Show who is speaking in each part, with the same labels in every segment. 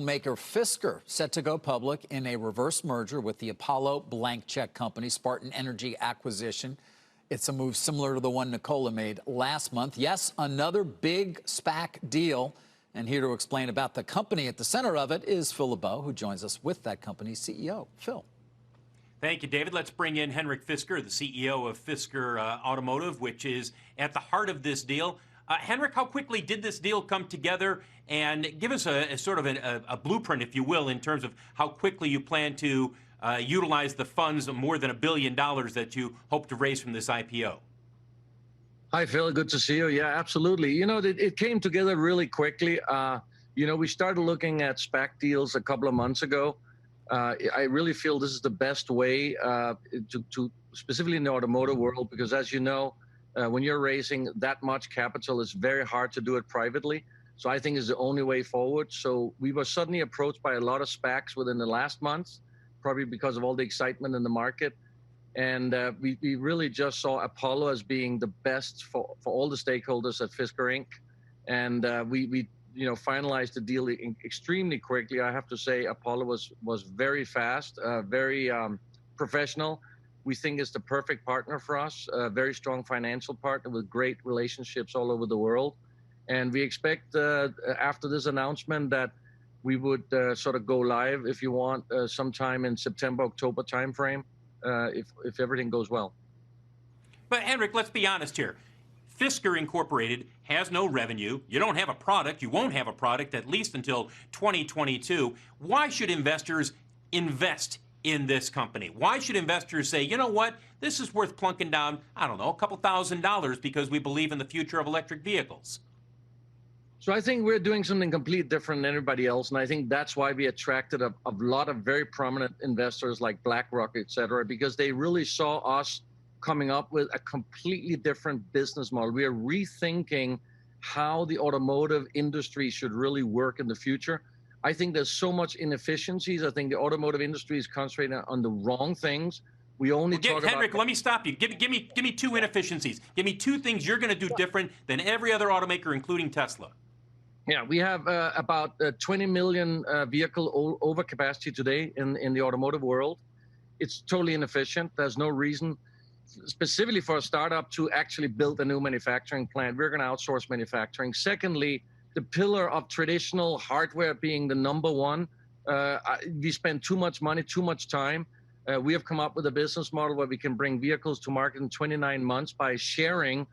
Speaker 1: Maker Fisker set to go public in a reverse merger with the Apollo blank check company, Spartan Energy acquisition. It's a move similar to the one Nikola made last month. Yes, another big SPAC deal. And here to explain about the company at the center of it is Phil LeBeau, who joins us with that company's CEO. Phil.
Speaker 2: Thank you, David. Let's bring in Henrik Fisker, the CEO of Fisker Automotive, which is at the heart of this deal. Henrik, how quickly did this deal come together? And give us a sort of a blueprint, if you will, in terms of how quickly you plan to utilize the funds of more than $1 billion that you hope to raise from this IPO.
Speaker 3: Hi, Phil. Good to see you. Yeah, absolutely. You know, it came together really quickly. We started looking at SPAC deals a couple of months ago. I really feel this is the best way to specifically in the automotive world, because as you know, when you're raising that much capital, it's very hard to do it privately. So I think it's the only way forward. So we were suddenly approached by a lot of SPACs within the last month, probably because of all the excitement in the market. And we really just saw Apollo as being the best for all the stakeholders at Fisker Inc. And we finalized the deal extremely quickly. I have to say Apollo was very fast, very professional. We think it's the perfect partner for us, a very strong financial partner with great relationships all over the world. And we expect after this announcement that we would sort of go live, if you want, sometime in September, October timeframe, if everything goes well.
Speaker 2: But Henrik, let's be honest here. Fisker Incorporated has no revenue. You don't have a product. You won't have a product at least until 2022. Why should investors invest in this company? Why should investors say, you know what, this is worth plunking down, I don't know, a couple $1,000 because we believe in the future of electric vehicles?
Speaker 3: So I think we're doing something completely different than everybody else, and I think that's why we attracted a lot of very prominent investors like BlackRock, et cetera, because they really saw us coming up with a completely different business model. We are rethinking how the automotive industry should really work in the future. I think there's so much inefficiencies. I think the automotive industry is concentrating on the wrong things. We only talk about...
Speaker 2: Henrik, let me stop you. Give me two inefficiencies. Give me two things you're going to do different than every other automaker, including Tesla.
Speaker 3: Yeah, we have about 20 million vehicle overcapacity today in the automotive world. It's totally inefficient. There's no reason specifically for a startup to actually build a new manufacturing plant. We're going to outsource manufacturing. Secondly, the pillar of traditional hardware being the number one, we spend too much money, too much time. We have come up with a business model where we can bring vehicles to market in 29 months by sharing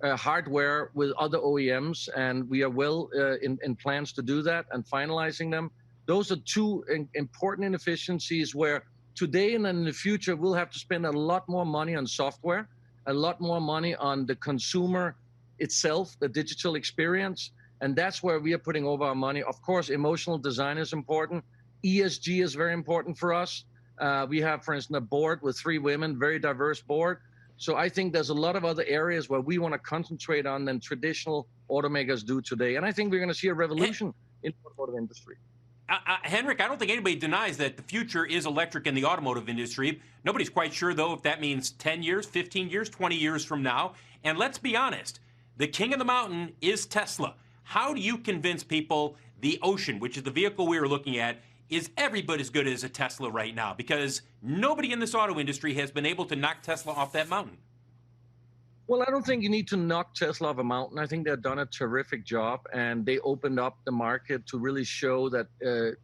Speaker 3: hardware with other OEMs, and we are well in plans to do that and finalizing them. Those are two important inefficiencies where today and in the future we'll have to spend a lot more money on software, a lot more money on the consumer itself, the digital experience, and that's where we are putting over our money. Of course, emotional design is important. ESG is very important for us. We have, for instance, a board with 3 women, very diverse board. So I think there's a lot of other areas where we want to concentrate on than traditional automakers do today. And I think we're going to see a revolution in the automotive industry.
Speaker 2: Henrik, I don't think anybody denies that the future is electric in the automotive industry. Nobody's quite sure, though, if that means 10 years, 15 years, 20 years from now. And let's be honest, the king of the mountain is Tesla. How do you convince people the Ocean, which is the vehicle we were looking at, is every bit as good as a Tesla right now? Because nobody in this auto industry has been able to knock Tesla off that mountain.
Speaker 3: Well, I don't think you need to knock Tesla off a mountain. I think they've done a terrific job, and they opened up the market to really show that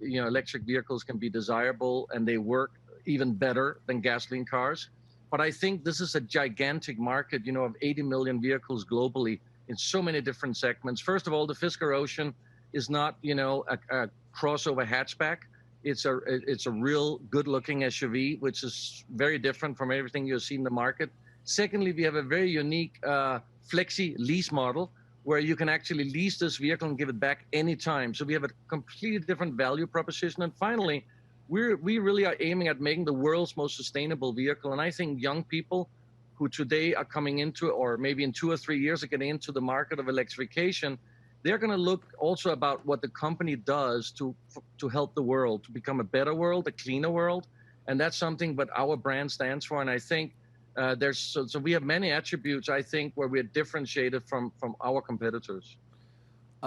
Speaker 3: electric vehicles can be desirable and they work even better than gasoline cars. But I think this is a gigantic market, of 80 million vehicles globally in so many different segments. First of all, the Fisker Ocean is not, a crossover hatchback. It's a real good-looking SUV, which is very different from everything you'll see in the market. Secondly, we have a very unique flexi lease model where you can actually lease this vehicle and give it back anytime. So we have a completely different value proposition. And finally, we really are aiming at making the world's most sustainable vehicle. And I think young people who today are coming into, or maybe in 2 or 3 years are getting into the market of electrification, they're going to look also about what the company does to help the world, to become a better world, a cleaner world. And that's something that our brand stands for. And I think so we have many attributes, I think, where we're differentiated from our competitors.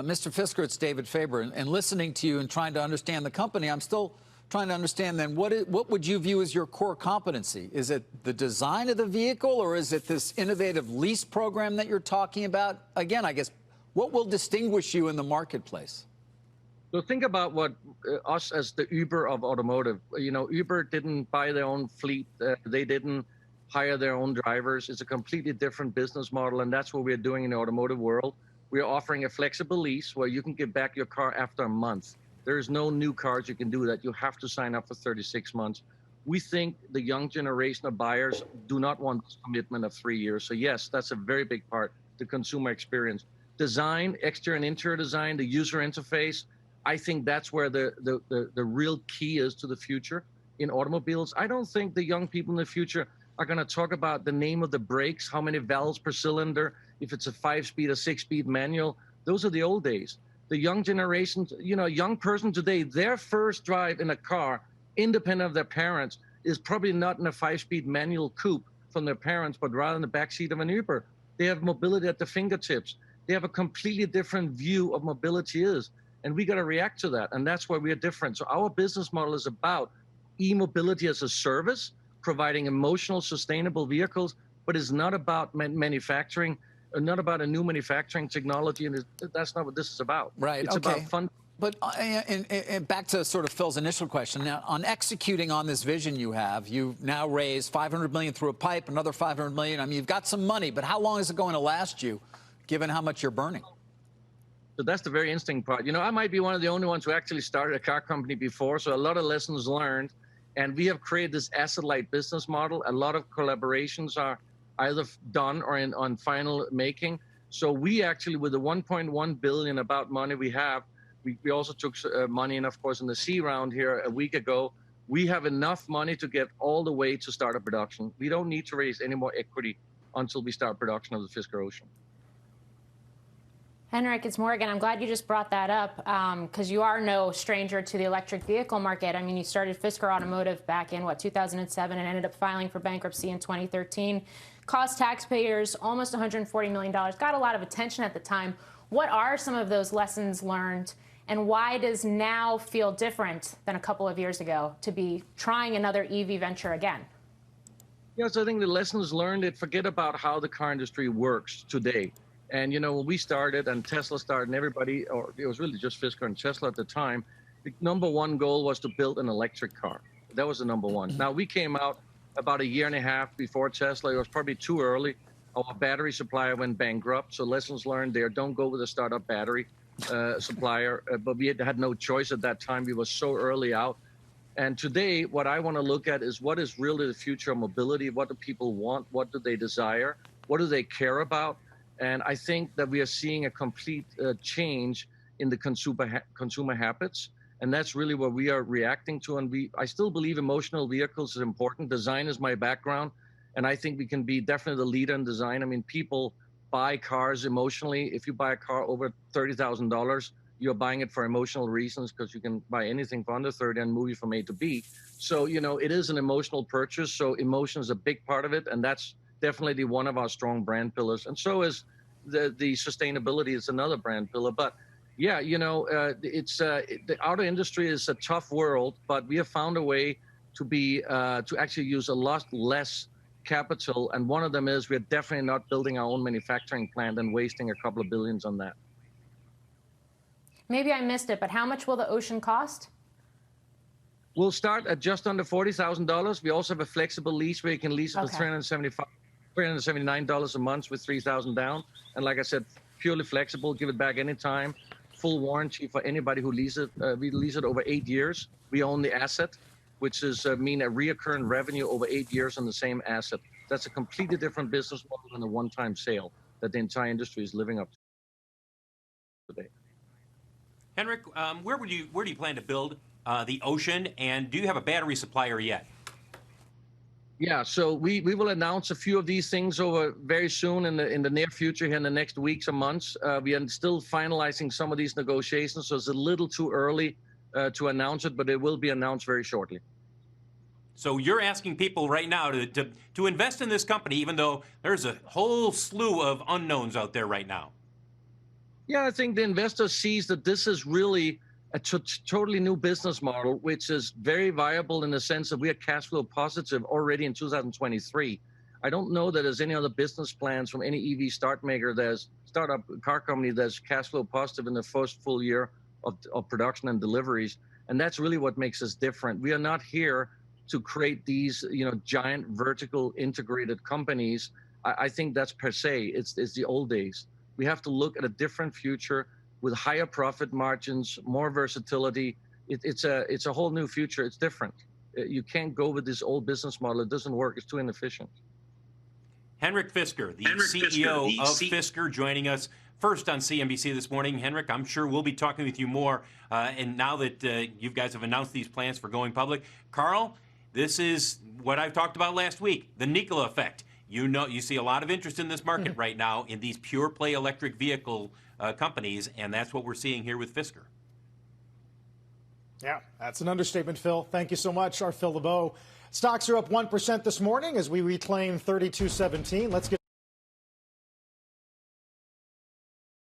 Speaker 1: Mr. Fisker, it's David Faber, and listening to you and trying to understand the company, I'm still trying to understand then what would you view as your core competency? Is it the design of the vehicle, or is it this innovative lease program that you're talking about? Again, I guess, what will distinguish you in the marketplace?
Speaker 3: So think about what us as the Uber of automotive. You know, Uber didn't buy their own fleet. They didn't hire their own drivers. It's a completely different business model, and that's what we're doing in the automotive world. We're offering a flexible lease where you can give back your car after a month. There is no new cars you can do that. You have to sign up for 36 months. We think the young generation of buyers do not want this commitment of 3 years. So yes, that's a very big part, the consumer experience. Design, exterior and interior design, the user interface, I think that's where the real key is to the future in automobiles. I don't think the young people in the future are going to talk about the name of the brakes, how many valves per cylinder, if it's a 5-speed or 6-speed manual. Those are the old days. The young generation, you know, a young person today, their first drive in a car, independent of their parents, is probably not in a 5-speed manual coupe from their parents, but rather in the backseat of an Uber. They have mobility at the fingertips. They have a completely different view of mobility is. And we got to react to that. And that's why we are different. So our business model is about e-mobility as a service, providing emotional, sustainable vehicles, but it's not about manufacturing, not about a new manufacturing technology. And that's not what this is about.
Speaker 1: Right.
Speaker 3: It's about fun.
Speaker 1: But and back to sort of Phil's initial question. Now, on executing on this vision you've now raised $500 million through a pipe, another $500 million. I mean, you've got some money, but how long is it going to last you, given how much you're burning?
Speaker 3: So that's the very interesting part. You know, I might be one of the only ones who actually started a car company before, so a lot of lessons learned. And we have created this asset-light business model. A lot of collaborations are either done or on final making. So we actually, with the 1.1 billion about money we have, we also took money in, of course, in the C round here a week ago. We have enough money to get all the way to start a production. We don't need to raise any more equity until we start production of the Fisker Ocean.
Speaker 4: Henrik, it's Morgan. I'm glad you just brought that up because you are no stranger to the electric vehicle market. I mean, you started Fisker Automotive back in, 2007 and ended up filing for bankruptcy in 2013. Cost taxpayers almost $140 million. Got a lot of attention at the time. What are some of those lessons learned, and why does now feel different than a couple of years ago to be trying another EV venture again?
Speaker 3: Yes, I think the lessons learned, forget about how the car industry works today. And, you know, when we started and Tesla started and everybody, or it was really just Fisker and Tesla at the time, the number one goal was to build an electric car. That was the number one. Now, we came out about a year and a half before Tesla. It was probably too early. Our battery supplier went bankrupt. So lessons learned there, don't go with a startup battery supplier. But we had no choice at that time. We were so early out. And today, what I want to look at is what is really the future of mobility? What do people want? What do they desire? What do they care about? And I think that we are seeing a complete change in the consumer habits. And that's really what we are reacting to. And I still believe emotional vehicles is important. Design is my background. And I think we can be definitely the leader in design. I mean, people buy cars emotionally. If you buy a car over $30,000, you're buying it for emotional reasons because you can buy anything for under 30 and move you from A to B. So, you know, it is an emotional purchase. So emotion is a big part of it. And that's definitely one of our strong brand pillars. And so is the sustainability is another brand pillar. But yeah, you know, the auto industry is a tough world, but we have found a way to be to actually use a lot less capital. And one of them is we're definitely not building our own manufacturing plant and wasting a couple of billions on that.
Speaker 4: Maybe I missed it, but how much will the Ocean cost?
Speaker 3: We'll start at just under $40,000. We also have a flexible lease where you can lease it for $379 a month with $3,000 down. And like I said, purely flexible, give it back anytime. Full warranty for anybody who leases it. We lease it over 8 years. We own the asset, which is mean a reoccurring revenue over 8 years on the same asset. That's a completely different business model than a one-time sale that the entire industry is living up to today.
Speaker 2: Henrik, where do you plan to build the Ocean, and do you have a battery supplier yet?
Speaker 3: Yeah, so we will announce a few of these things over very soon in the near future, here in the next weeks or months. We are still finalizing some of these negotiations, so it's a little too early to announce it, but it will be announced very shortly.
Speaker 2: So you're asking people right now to invest in this company, even though there's a whole slew of unknowns out there right now.
Speaker 3: Yeah, I think the investor sees that this is really a totally new business model, which is very viable in the sense that we are cash flow positive already in 2023. I don't know that there's any other business plans from any EV startup car company that's cash flow positive in the first full year of production and deliveries. And that's really what makes us different. We are not here to create these, giant vertical integrated companies. I think that's per se, it's the old days. We have to look at a different future with higher profit margins, more versatility. It's a whole new future. It's different. You can't go with this old business model. It doesn't work. It's too inefficient.
Speaker 2: Henrik Fisker, the CEO of Fisker, joining us first on CNBC this morning. Henrik, I'm sure we'll be talking with you more. And now that you guys have announced these plans for going public, Carl, this is what I talked about last week, the Nikola effect. You see a lot of interest in this market right now in these pure play electric vehicle companies, and that's what we're seeing here with Fisker.
Speaker 5: Yeah, that's an understatement, Phil. Thank you so much, our Phil LeBeau. Stocks are up 1% this morning as we reclaim 32.17. Let's get